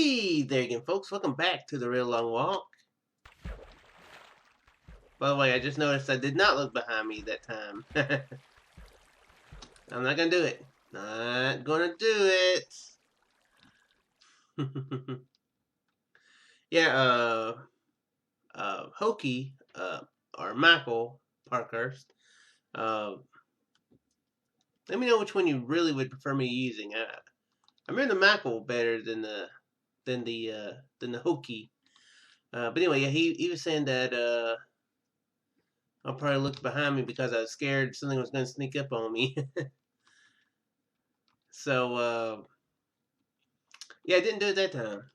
Hey there again, folks. Welcome back to the Real Long Walk. By the way, I just noticed I did not look behind me that time. I'm not gonna do it. Not gonna do it. Yeah, Hokey, or Michael Parkhurst. Uh, Let me know which one you really would prefer me using. I remember the Michael better than the Hokey. But anyway, yeah, he was saying that I'll probably look behind me because I was scared something was going to sneak up on me. So, yeah, I didn't do it that time.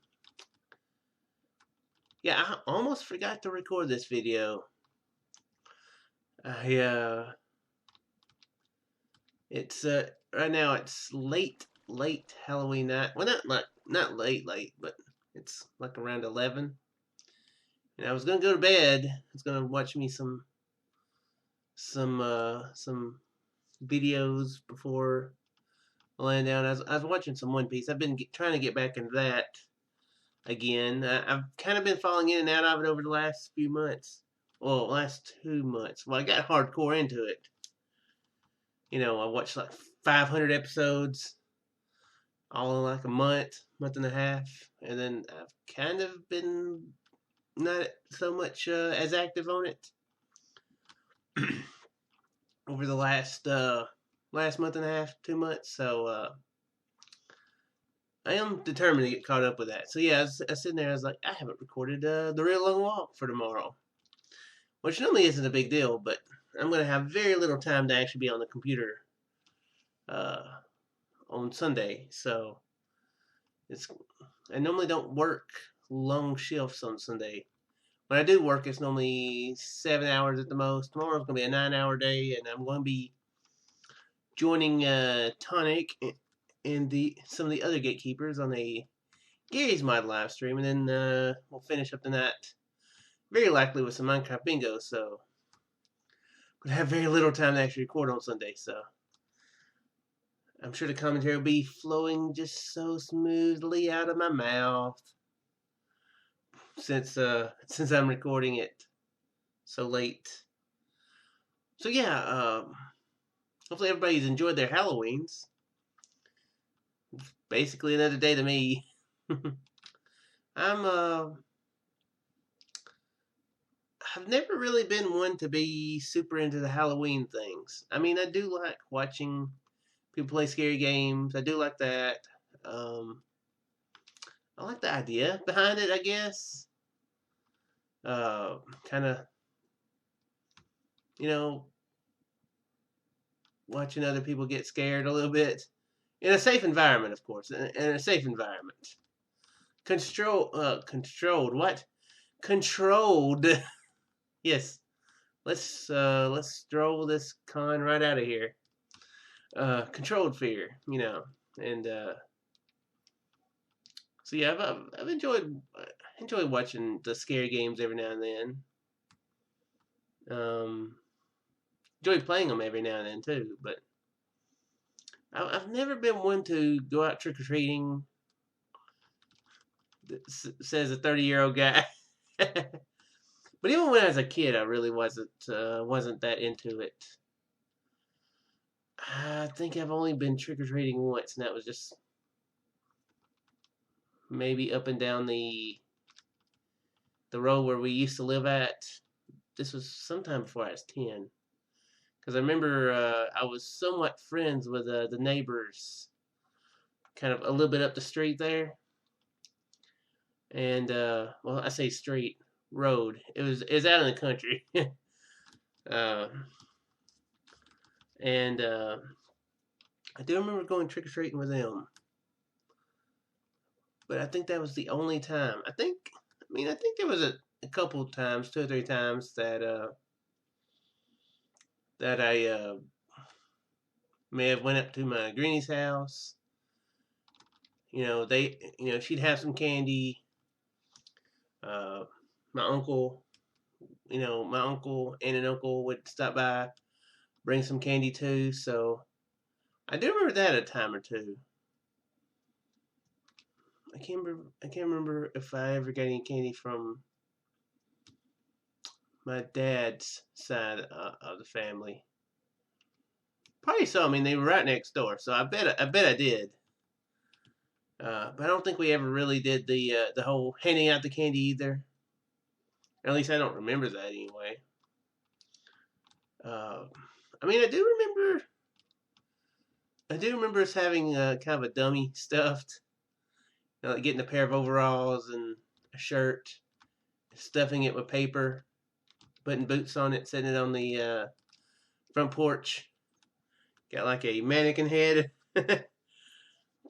Yeah, I almost forgot to record this video. It's right now it's late Halloween night. Well, not late, but it's like around 11. And I was gonna go to bed. I was gonna watch me some videos before laying down. I was watching some One Piece. I've been trying to get back into that again. I've kind of been falling in and out of it over the last few months. Well, last 2 months. Well, I got hardcore into it. I watched like 500 episodes all in like a month and a half. And then I've kind of been not so much as active on it over the last month and a half, 2 months. So I am determined to get caught up with that. So yeah, I was sitting there. I was like, I haven't recorded the Real Long Walk for tomorrow, which normally isn't a big deal, but I'm gonna have very little time to actually be on the computer uh, on Sunday. So I normally don't work long shifts on Sunday. When I do work, it's normally 7 hours at the most. Tomorrow's gonna be a 9-hour day, and I'm going to be joining Tonic and some of the other gatekeepers on a Gary's Mod live stream, and then we'll finish up the night very likely with some Minecraft bingo. So I'm gonna have very little time to actually record on Sunday. So I'm sure the commentary will be flowing just so smoothly out of my mouth since I'm recording it so late. So yeah, hopefully everybody's enjoyed their Halloweens. Basically another day to me. I've never really been one to be super into the Halloween things. I mean, I do like watching people play scary games. I do like that. I like the idea behind it, I guess. Kind of, you know, watching other people get scared a little bit in a safe environment, of course. In a safe environment. Controlled. What? Controlled. Yes. Let's stroll this con right out of here. Controlled fear, and so yeah, I've enjoyed watching the scary games every now and then. Enjoy playing them every now and then too, but I've never been one to go out trick or treating. Says a 30-year-old guy. But even when I was a kid, I really wasn't that into it. I think I've only been trick or treating once, and that was just maybe up and down the road where we used to live at. This was sometime before I was 10, because I remember I was somewhat friends with the neighbors, kind of a little bit up the street there, and well, I say street, road. It was out in the country. uh, and I do remember going trick or treating with them, but I think that was the only time. I think there was a couple times, 2 or 3 times that I may have went up to my granny's house. She'd have some candy. My uncle, and an uncle would stop by, bring some candy too. So I do remember that a time or two. I can't remember if I ever got any candy from my dad's side of the family. Probably so. I mean, they were right next door, so I bet I did. But I don't think we ever really did the whole handing out the candy either. Or at least I don't remember that anyway. Uh, I mean, I do remember us having kind of a dummy stuffed, like getting a pair of overalls and a shirt, stuffing it with paper, putting boots on it, setting it on the front porch. Got like a mannequin head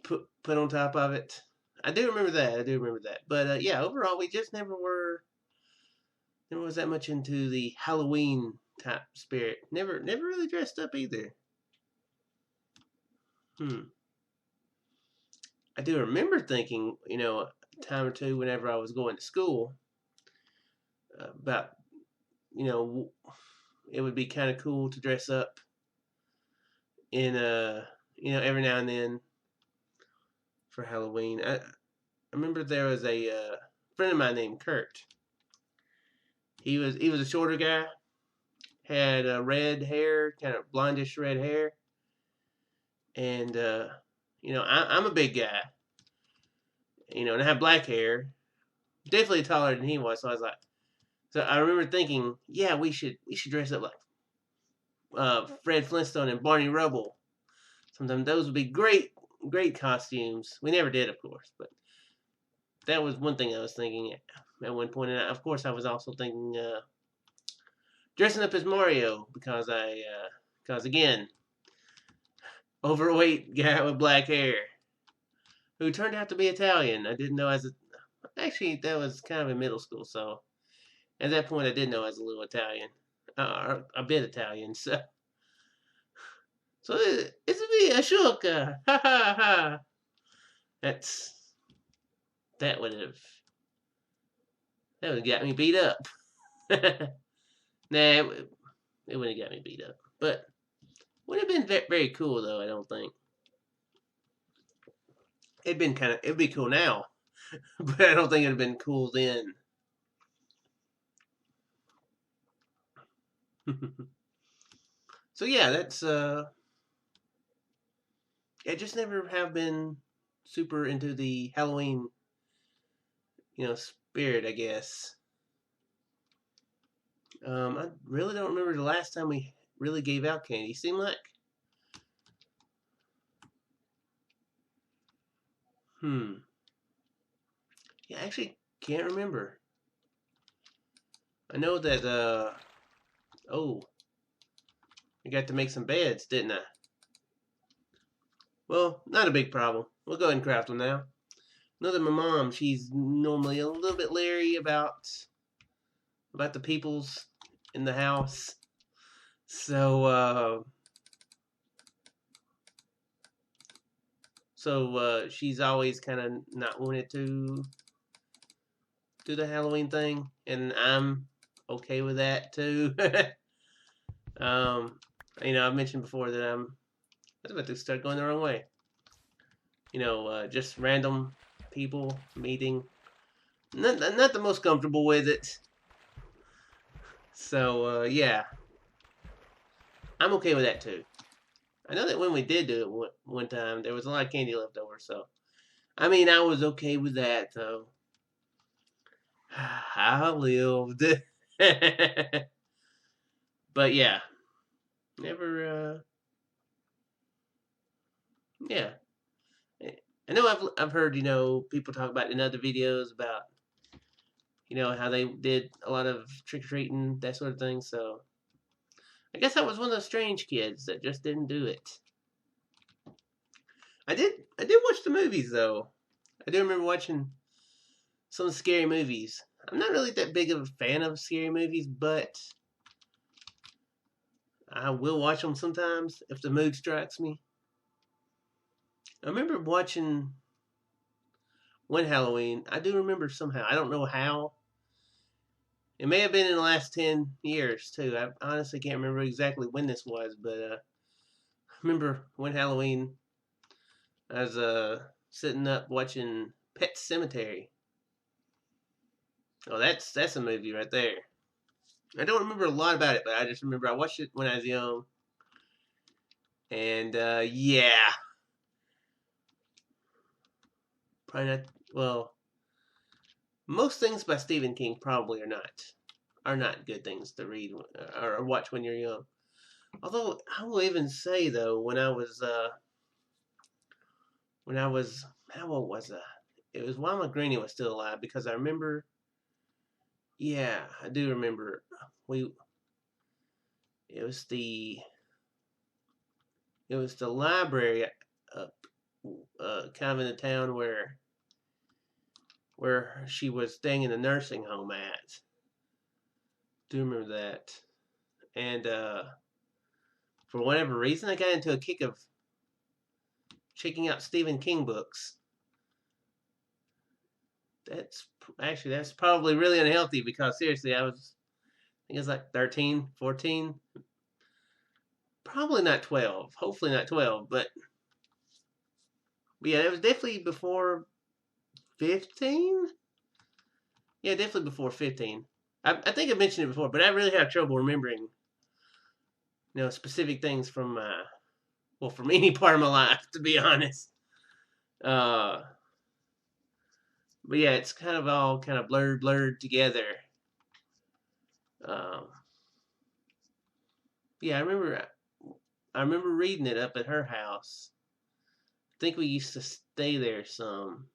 put on top of it. I do remember that. But yeah, overall, we just never was that much into the Halloween type spirit. Never really dressed up either. I do remember thinking, a time or two whenever I was going to school about, it would be kind of cool to dress up in, every now and then for Halloween. I remember there was a friend of mine named Kurt. He was a shorter guy, had red hair, kind of blondish red hair, and I'm a big guy, and I have black hair, definitely taller than he was. So I was like, so I remember thinking, yeah, we should dress up like Fred Flintstone and Barney Rubble. Sometimes those would be great costumes. We never did, of course, but that was one thing I was thinking at one point. And of course, I was also thinking dressing up as Mario because again, overweight guy with black hair who turned out to be Italian. I didn't know actually that was kind of in middle school, so at that point I did know I was a little Italian, a bit Italian. So it's me, Ashoka. Ha ha ha. That would have got me beat up. Nah, it wouldn't have got me beat up, but would have been very cool though. I don't think it'd be cool now, but I don't think it'd have been cool then. So yeah, that's I just never have been super into the Halloween, spirit, I guess. I really don't remember the last time we really gave out candy. Seemed like, yeah, I actually can't remember. I know that, oh, I got to make some beds, didn't I? Well, not a big problem. We'll go ahead and craft them now. Know that my mom, she's normally a little bit leery about the peoples in the house. So, she's always kind of not wanted to do the Halloween thing, and I'm okay with that too. I've mentioned before that I was about to start going the wrong way. Just random people meeting. Not the most comfortable with it. So, yeah. I'm okay with that too. I know that when we did do it one time, there was a lot of candy left over, so. I mean, I was okay with that, though. I lived. But, yeah. Never, yeah. I know I've heard, people talk about in other videos about, how they did a lot of trick-or-treating, that sort of thing, so. I guess I was one of those strange kids that just didn't do it. I did watch the movies, though. I do remember watching some scary movies. I'm not really that big of a fan of scary movies, but I will watch them sometimes if the mood strikes me. I remember watching one Halloween. I do remember somehow. I don't know how. It may have been in the last 10 years, too. I honestly can't remember exactly when this was, but I remember one Halloween, I was sitting up watching Pet Cemetery. Oh, that's a movie right there. I don't remember a lot about it, but I just remember I watched it when I was young. And yeah, probably not. Well, most things by Stephen King probably are not good things to read or watch when you're young. Although I will even say though, when I was how old was I? It was while my granny was still alive because I remember. Yeah, I do remember. We it was the it was the library up kind of in the town where she was staying in a nursing home at. Do remember that. And for whatever reason, I got into a kick of checking out Stephen King books. That's probably really unhealthy because seriously, I think it was like 13, 14, probably not 12. Hopefully not 12, but yeah, it was definitely before 15. Yeah, definitely before 15. I think I mentioned it before, but I really have trouble remembering, specific things from from any part of my life, to be honest. Uh, but yeah, it's kind of all kind of blurred together. Um, yeah, I remember reading it up at her house. I think we used to stay there some.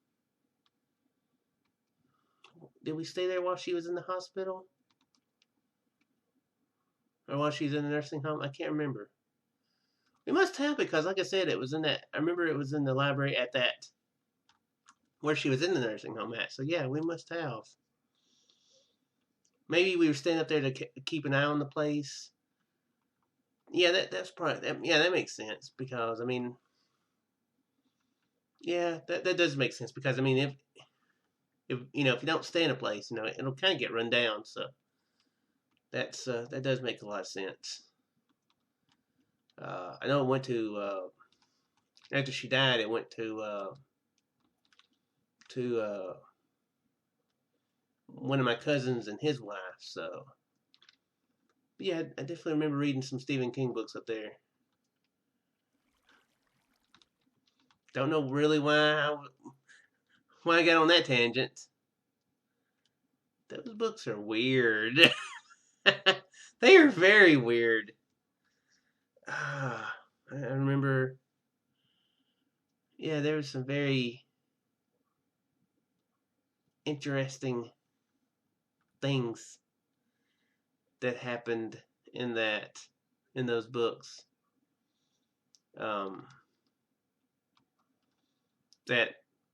Did we stay there while she was in the hospital? Or while she was in the nursing home? I can't remember. We must have because, like I said, it was in that. I remember it was in the library at that where she was in the nursing home at. So yeah, we must have. Maybe we were staying up there to keep an eye on the place. Yeah, that's probably yeah, that makes sense because I mean, yeah, that does make sense because I mean, if if you don't stay in a place, it'll kind of get run down. So that does make a lot of sense. I know it went to after she died, it went to one of my cousins and his wife. So yeah, I definitely remember reading some Stephen King books up there. Don't know really why I got on that tangent. Those books are weird. They are very weird. I remember. Yeah, there was some very interesting things that happened in those books. Um, that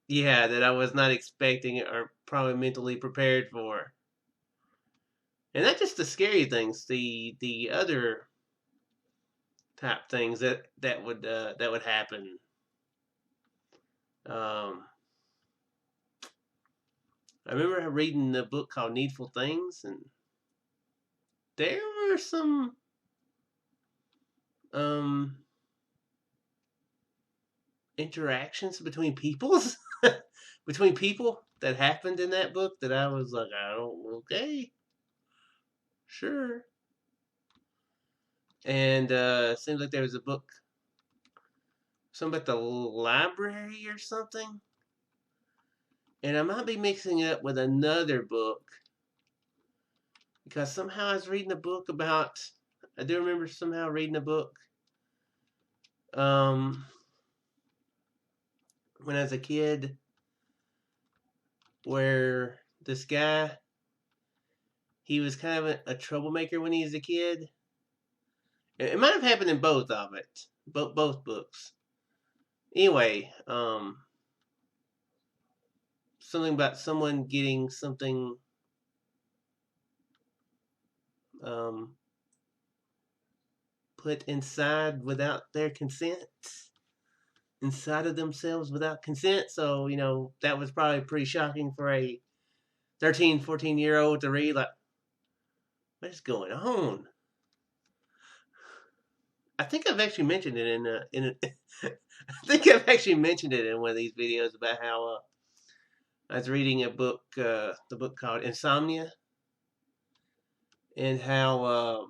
that I was not expecting or probably mentally prepared for. And not just the scary things, the other type things that would happen. Um, I remember reading a book called Needful Things, and there were some um, interactions between between people that happened in that book that I was like, I don't okay, sure. And it seems like there was a book, something about the library or something. And I might be mixing it up with another book because somehow I was reading a book about. I do remember somehow reading a book um, when I was a kid where this guy he was kind of a troublemaker when he was a kid. It might have happened in both of it, both books. Anyway, something about someone getting something um, put inside without their consent, inside of themselves without consent. So, that was probably pretty shocking for a 13, 14-year-old to read. Like, what is going on? I think I've actually mentioned it I think I've actually mentioned it in one of these videos about how I was reading a book, the book called Insomnia, and how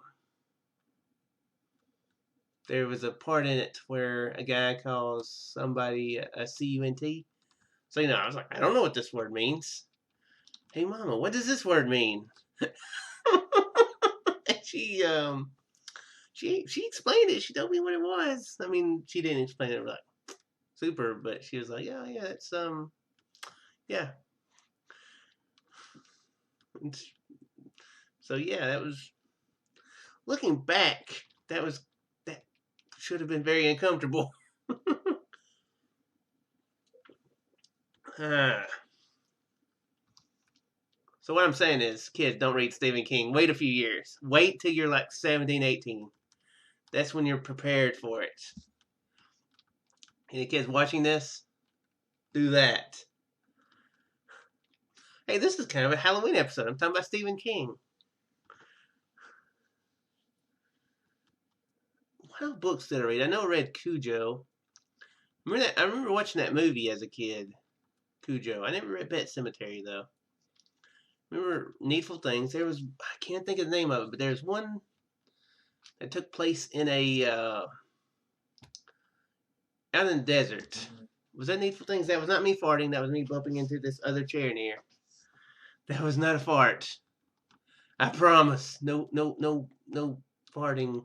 there was a part in it where a guy calls somebody a cunt. So, I was like, I don't know what this word means. Hey, Mama, what does this word mean? And she explained it. She told me what it was. I mean, she didn't explain it like super, but she was like, yeah, it's yeah. So yeah, that was, looking back, that should have been very uncomfortable. So what I'm saying is, kids, don't read Stephen King. Wait a few years. Wait till you're like 17, 18. That's when you're prepared for it. Any kids watching this, do that. Hey, this is kind of a Halloween episode. I'm talking about Stephen King. What other books did I read? I know I read Cujo. Remember that? I remember watching that movie as a kid, Cujo. I never read Pet Sematary though. Remember Needful Things? I can't think of the name of it, but there's one that took place in out in the desert. Was that Needful Things? That was not me farting. That was me bumping into this other chair near. That was not a fart. I promise. No farting.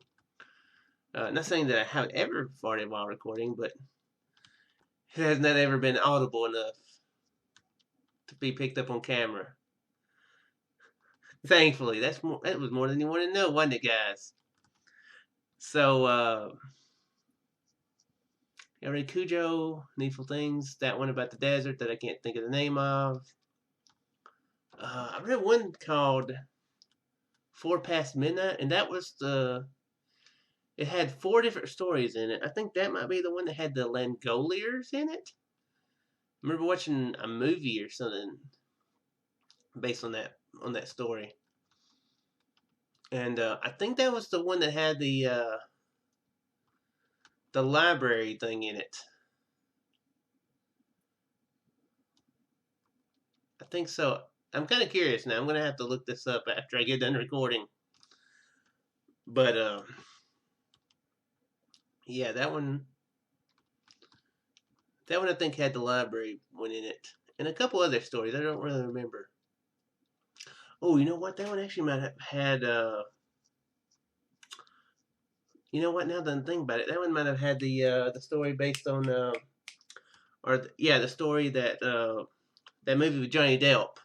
Not saying that I haven't ever farted while recording, but it has not ever been audible enough to be picked up on camera. Thankfully, that was more than you wanted to know, wasn't it, guys? So, I read Cujo, Needful Things, that one about the desert that I can't think of the name of. I read one called 4 Past Midnight, and that was it had 4 different stories in it. I think that might be the one that had the Langoliers in it. I remember watching a movie or something based on that story. And I think that was the one that had the library thing in it. I think so. I'm kind of curious now. I'm going to have to look this up after I get done recording. But, yeah, that one I think had the library one in it. And a couple other stories. I don't really remember. Oh, you know what? That one actually might have had, you know what? Now that I think about it, that one might have had the story based on, the story that movie with Johnny Depp.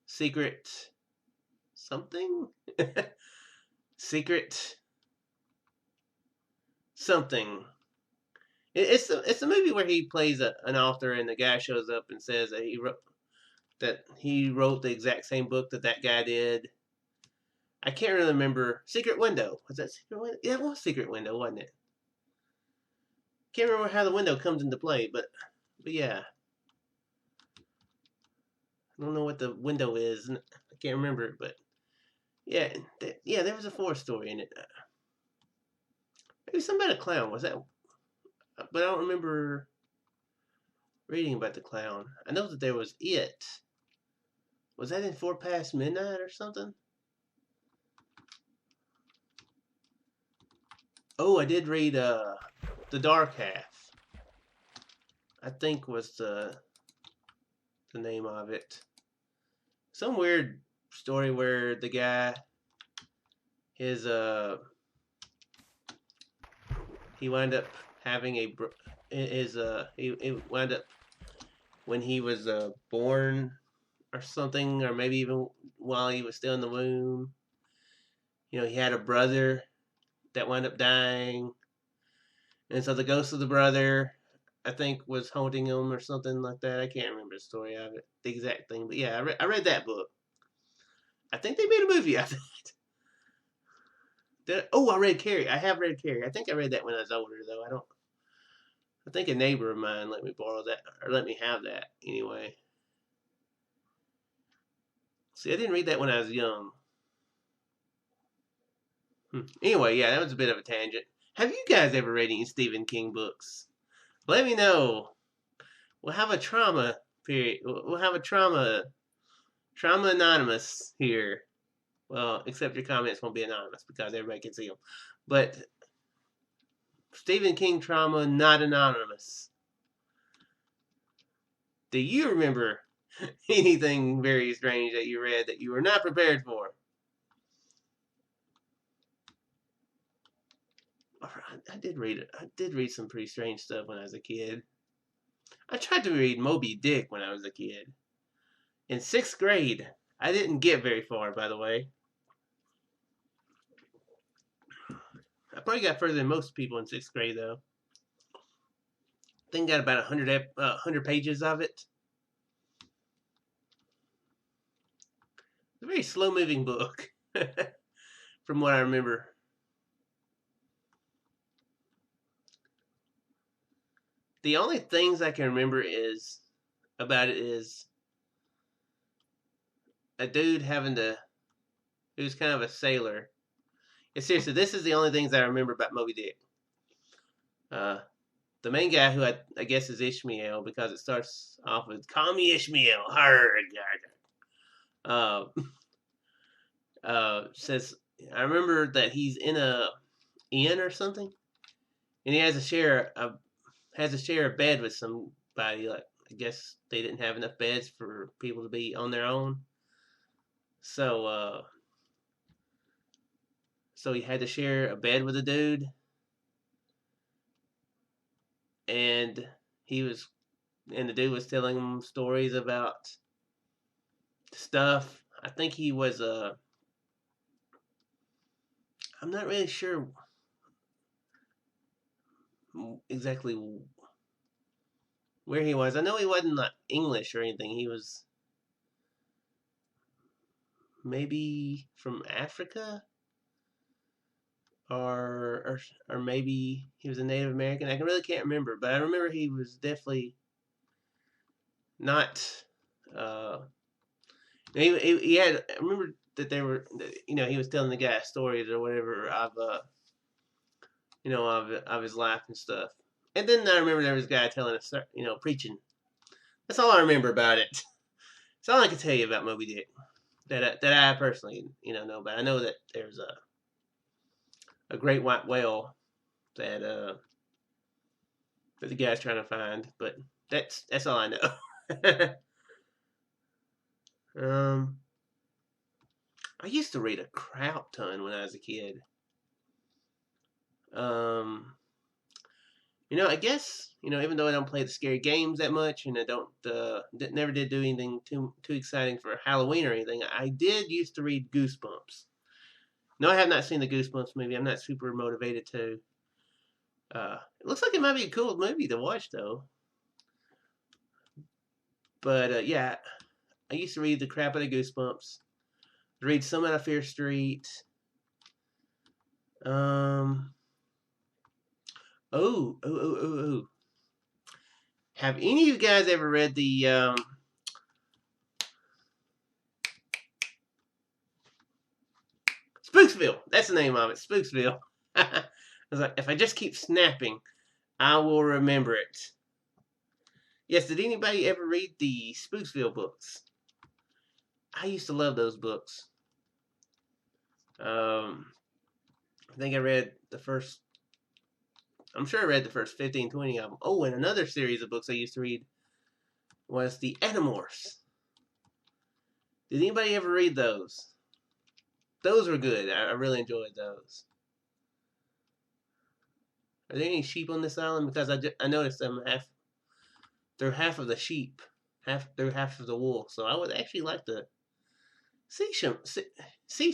Secret something? Secret something. It's a movie where he plays an author, and the guy shows up and says that he wrote the exact same book that guy did. I can't really remember. Secret Window. Was that Secret Window? Yeah, it was Secret Window, wasn't it? Can't remember how the window comes into play, but yeah. I don't know what the window is. I can't remember it, but yeah, there was a 4th story in it. Maybe something about a clown. Was that? But I don't remember reading about the clown. I know that there was It. Was that in 4 Past Midnight or something? Oh, I did read The Dark Half. I think was the name of it. Some weird story where the guy, he wound up having he wound up, when he was born or something, or maybe even while he was still in the womb, he had a brother that wound up dying, and so the ghost of the brother, I think, was haunting him or something like that. I can't remember the story of it, the exact thing, but yeah, I read that book. I think they made a movie out of it. I read Carrie. I have read Carrie. I think I read that when I was older, though. I think a neighbor of mine let me borrow that, or let me have that anyway. See, I didn't read that when I was young. Anyway, yeah, that was a bit of a tangent. Have you guys ever read any Stephen King books? Let me know. We'll have a trauma period. We'll have a Trauma Anonymous here. Well, except your comments won't be anonymous because everybody can see them. But Stephen King Trauma Not Anonymous. Do you remember anything very strange that you read that you were not prepared for? I did read it. I did read some pretty strange stuff when I was a kid. I tried to read Moby Dick when I was a kid. In 6th grade. I didn't get very far, by the way. I probably got further than most people in 6th grade, though. I think I got about 100 pages of it. It's a very slow-moving book, from what I remember. The only things I can remember about it is a dude he was kind of a sailor. And seriously, this is the only things I remember about Moby Dick. The main guy, who I guess is Ishmael, because it starts off with "Call me Ishmael," says, I remember that he's in a inn or something, and he has to share a bed with somebody. Like, I guess they didn't have enough beds for people to be on their own, so he had to share a bed with a dude, and the dude was telling him stories about stuff. I think he was I'm not really sure exactly where he was. I know he wasn't like English or anything. He was maybe from Africa, or maybe he was a Native American. I really can't remember, but I remember he was definitely not. He had. I remember that they were. He was telling the guy stories or whatever of of his life and stuff. And then I remember there was a guy telling us, preaching. That's all I remember about it. That's all I can tell you about Moby Dick that I personally, know about. I know that there's a great white whale that the guy's trying to find, but that's all I know. I used to read a crap ton when I was a kid. I guess, even though I don't play the scary games that much, and I never did do anything too exciting for Halloween or anything, I did used to read Goosebumps. No, I have not seen the Goosebumps movie. I'm not super motivated to. It looks like it might be a cool movie to watch, though. But, yeah, I used to read the crap out of Goosebumps. Read some out of Fear Street. Oh. Have any of you guys ever read the, Spooksville? That's the name of it, Spooksville. I was like, if I just keep snapping, I will remember it. Yes, did anybody ever read the Spooksville books? I used to love those books. I think I read the first, I'm sure I read the first 15, 20 of them. Oh, and another series of books I used to read was the Animorphs. Did anybody ever read those? Those were good. I really enjoyed those. Are there any sheep on this island? Because I noticed them they're half of the sheep, they're half of the wool. So I would actually like to see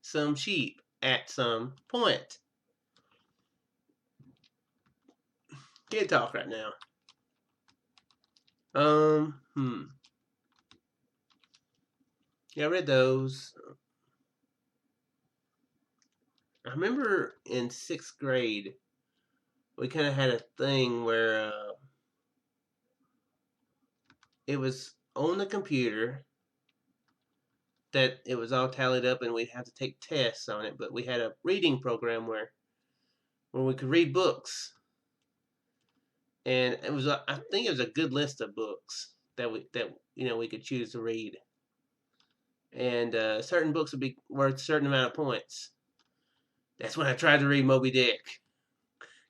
some sheep at some point. Can't talk right now. Yeah, I read those. I remember in 6th grade, we kind of had a thing where it was on the computer that it was all tallied up, and we'd have to take tests on it. But we had a reading program where we could read books, and it was I think it was a good list of books that we could choose to read, and certain books would be worth a certain amount of points. That's when I tried to read Moby Dick,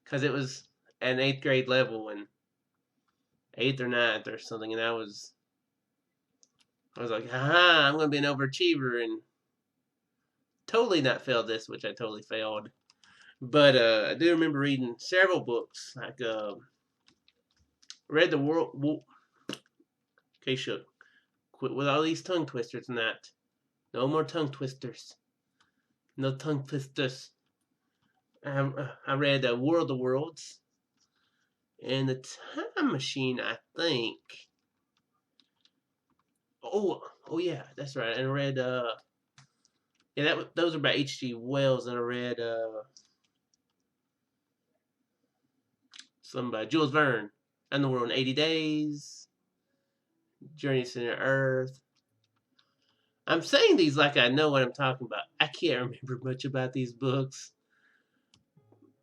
because it was at an 8th grade level, and 8th or 9th or something, and I was like, haha, I'm gonna be an overachiever and totally not fail this, which I totally failed. But I do remember reading several books, like read the world. Okay, shook. Quit with all these tongue twisters and that. No more tongue twisters. No tongue twisters. I read World of Worlds and The Time Machine, I think. Oh yeah, that's right. And I read those are by H.G. Wells, and I read some by Jules Verne, and the World in 80 Days, Journey to Center Earth. I'm saying these like I know what I'm talking about. I can't remember much about these books,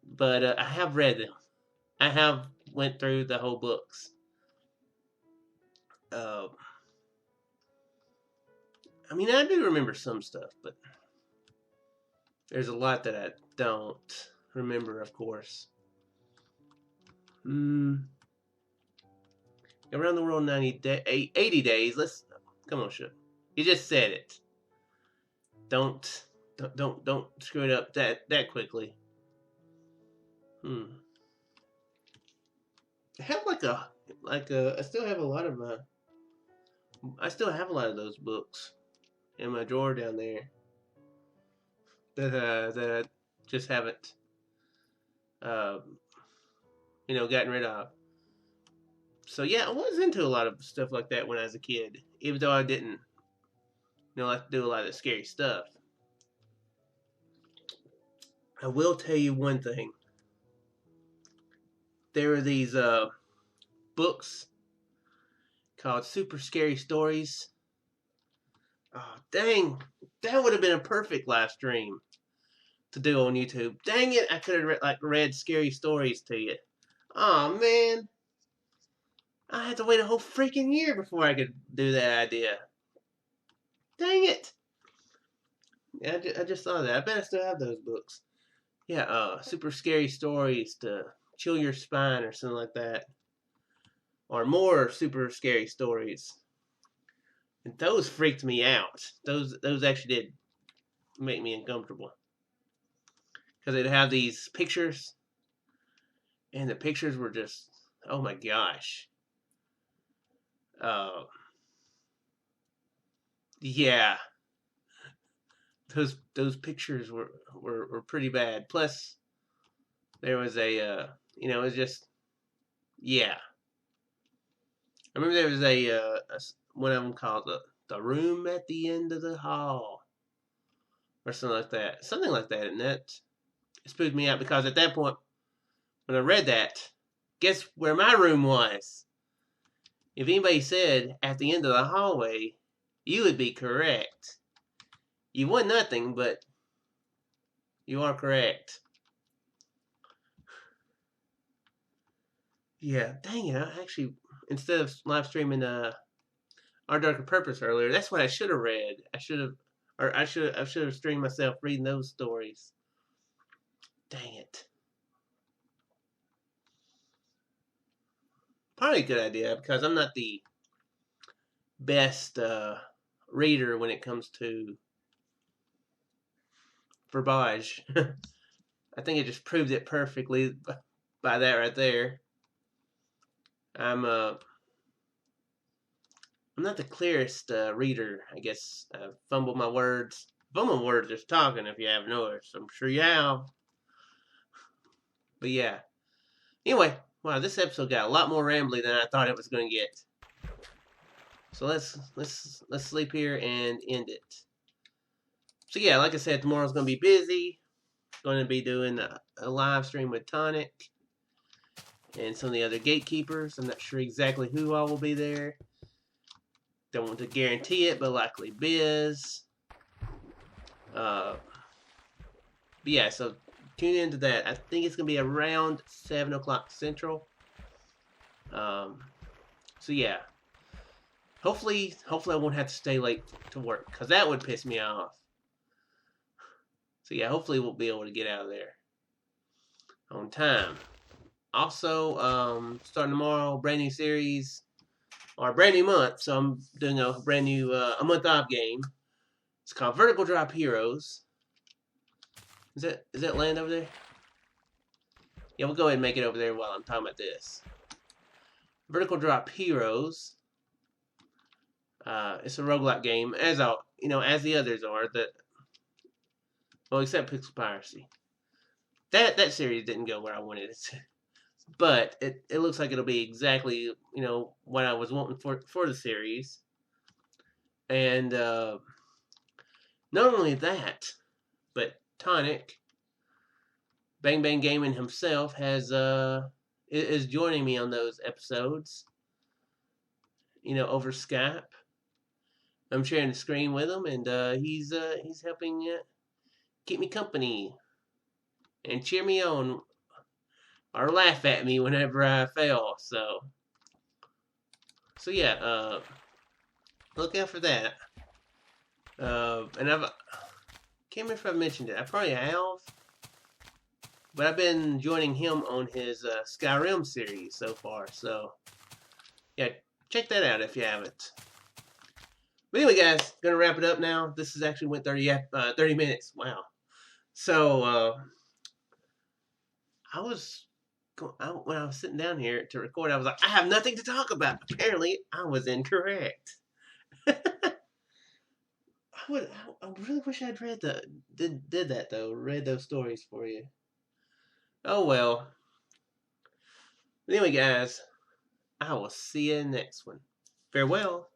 but I have read them. I have went through the whole books. I mean, I do remember some stuff, but there's a lot that I don't remember, of course. Around the World 80 days. Let's come on, Shook. You just said it. Don't screw it up that quickly. I have I still have a lot of those books in my drawer down there that I just haven't gotten rid of. So yeah, I was into a lot of stuff like that when I was a kid, even though I didn't like to do a lot of scary stuff. I will tell you one thing. There are these books called Super Scary Stories. Oh, dang. That would have been a perfect live stream to do on YouTube. Dang it, I could have read scary stories to you. Oh, man. I had to wait a whole freaking year before I could do that idea. Dang it. Yeah, I just thought of that. I bet I still have those books. Yeah, Super Scary Stories to chill your spine or something like that. Or more super scary stories. And those freaked me out. Those actually did make me uncomfortable. Because they'd have these pictures. And the pictures were just, oh my gosh. Yeah. Those pictures were pretty bad. Plus, there was it was just, yeah. I remember there was one of them called the Room at the End of the Hall, or something like that. Something like that, and that spooked me out because at that point, when I read that, guess where my room was? If anybody said at the end of the hallway, you would be correct. You won nothing, but you are correct. Yeah, dang it! I actually, instead of live streaming Our Darker Purpose earlier, that's what I should have read. I should have streamed myself reading those stories. Dang it. Probably a good idea because I'm not the best reader when it comes to verbage. I think it just proved it perfectly by that right there. I'm not the clearest reader, I guess. I fumble my words. Fumble words just talking, if you haven't noticed. I'm sure you have. But yeah. Anyway, wow, this episode got a lot more rambly than I thought it was going to get. So let's sleep here and end it. So yeah, like I said, tomorrow's going to be busy. Going to be doing a live stream with Tonic and some of the other gatekeepers. I'm not sure exactly who all will be there. Don't want to guarantee it, but likely Biz. But yeah, so tune into that. I think it's going to be around 7 o'clock Central. So yeah, hopefully I won't have to stay late to work, because that would piss me off. So yeah, hopefully we'll be able to get out of there on time. Also, starting tomorrow, brand new series, or a brand new month. So I'm doing a brand new a month off game. It's called Vertical Drop Heroes. Is that land over there? Yeah, we'll go ahead and make it over there while I'm talking about this. Vertical Drop Heroes. It's a roguelike game, as the others are. Well, except Pixel Piracy. That series didn't go where I wanted it to. But it looks like it'll be exactly what I was wanting for the series. And not only that, but Tonic, Bang Bang Gaming himself, is joining me on those episodes. Over Skype. I'm sharing the screen with him, and he's helping keep me company and cheer me on or laugh at me whenever I fail. So yeah, look out for that. And I can't remember if I mentioned it. I probably have, but I've been joining him on his Skyrim series so far. So yeah, check that out if you haven't. But anyway, guys, gonna wrap it up now. This has actually went 30 minutes. Wow. So when I was sitting down here to record, I was like, I have nothing to talk about. Apparently, I was incorrect. I really wish I'd did that though. Read those stories for you. Oh well. But anyway, guys, I will see you in the next one. Farewell.